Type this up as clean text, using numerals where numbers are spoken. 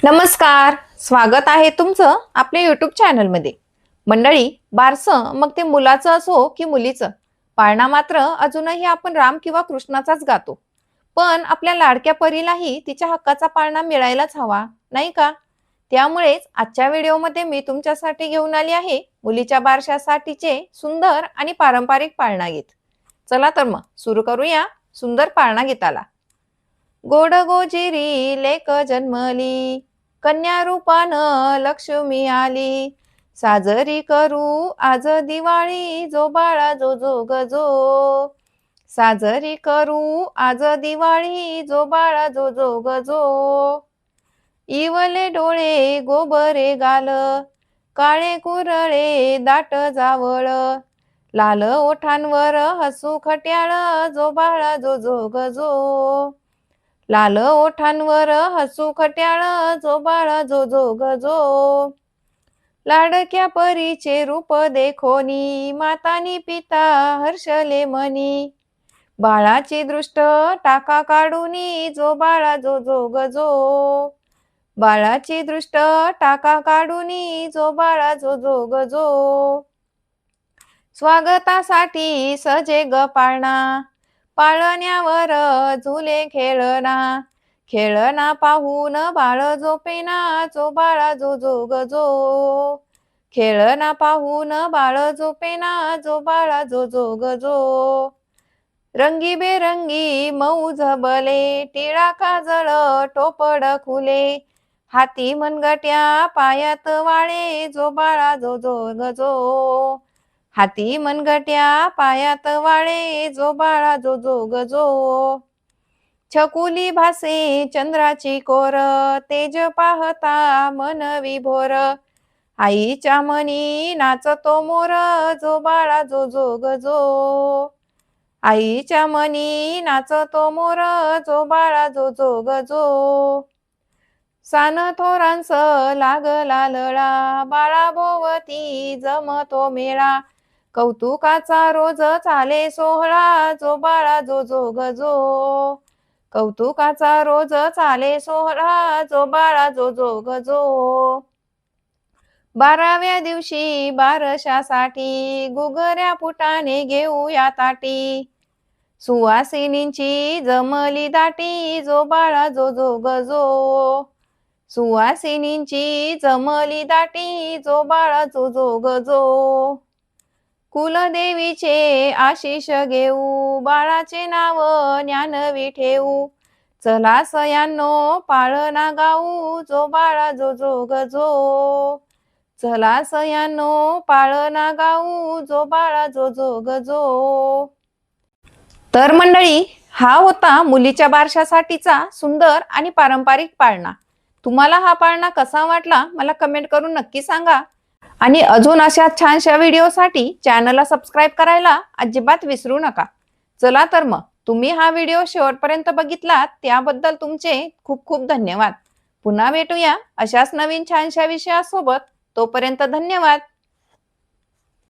नमस्कार, स्वागत आहे तुमचं आपल्या YouTube चॅनलमध्ये. मंडळी, बारसं मग ते मुलाचं असो की मुलीचं, पाळणा मात्र अजूनही आपण राम किंवा कृष्णाचाच गातो. पण आपल्या लाडक्या परीलाही तिच्या हक्काचा पाळणा मिळायलाच हवा, नाही का? त्यामुळेच आजच्या व्हिडिओमध्ये मी तुमच्यासाठी घेऊन आली आहे मुलीच्या बारशासाठीचे सुंदर आणि पारंपरिक पाळणा गीत. चला तर मग सुरू करूया सुंदर पाळणा गीताला. गोड गोजिरी लेक जन्मली, कन्या रूपानं लक्ष्मी आली. साजरी करू आज दिवाळी, जो बाळा जो जो गजो. साजरी करू आज दिवाळी, जो बाळा जो जो गजो. इवले डोळे गोबरे गाल, काळे कुरळे दाट जावळ. लाल ओठांवर हसू खट्याळ, जो बाळा जो जो गजो. लाल ओठांवर हसू खट्याळ, जो बाळा जो जो गजो. लाडक्या परीचे रूप देखोनी, मातानी पिता हर्षले मनी. बाळाची दृष्ट टाका काढूनी, जो बाळा जो जो गजो. बाळाची दृष्ट टाका काढूनी, जो बाळा जो जो गजो. स्वागतासाठी सजे ग पाळणा, पाळण्यावर झुले खेळना. खेळना पाहून बाळ झोपेना, जो बाळा जो जो गजो. खेळना पाहून बाळ झोपेना, जो बाळा जो जो गजो. रंगीबेरंगी मऊ झबले, टिळा काजळ टोपड खुले. हाती मनगट्या पायात वाळे, जो बाळा जो जो गजो. हाती मनगट्या पायात वाळे, जो बाळा जो जो गजो. छकुली भासे चंद्राची कोर, तेज पाहता मन विभोर. आईच्या मनी नाचतो मोर, जो बाळा जो जो गजो. आईच्या मनी नाचतो मोर, जो बाळा जो जो गजो. सान थोरांस लागला लळा, बाळा भोवती जमतो मेळा. कौतुकाचा रोज चाले सोहळा, जो बाळा जो जो गजो. कौतुकाचा रोज चाले सोहळा, जो बाळा जो जो गजो. 12व्या दिवशी बारशासाठी, घुगऱ्या फुटाने घेऊया ताटी. सुवासिनींची जमली दाटी, जो बाळा जो जो गजो. सुवासिनींची जमली दाटी, जो बाळा जो जो गजो. कुलदेवीचे आशिष घेऊ, बाळाचे नाव ज्ञानवी ठेवू. चला सयांनो पाळणा गाऊ, जो बाळा जो जो गजो. चला सयांनो पाळणा गाऊ, जो बाळा जो जो गजो. तर मंडळी, हा होता मुलीच्या बारशासाठीचा सुंदर आणि पारंपरिक पाळणा. तुम्हाला हा पाळणा कसा वाटला मला कमेंट करून नक्की सांगा. आणि अजून अशा छानशा व्हिडिओसाठी चॅनलला सबस्क्राईब करायला अजिबात विसरू नका. चला तर मग, तुम्ही हा व्हिडिओ शेवटपर्यंत बघितलात त्याबद्दल तुमचे खूप खूप धन्यवाद. पुन्हा भेटूया अशाच नवीन छानशा विषयासोबत. तोपर्यंत धन्यवाद.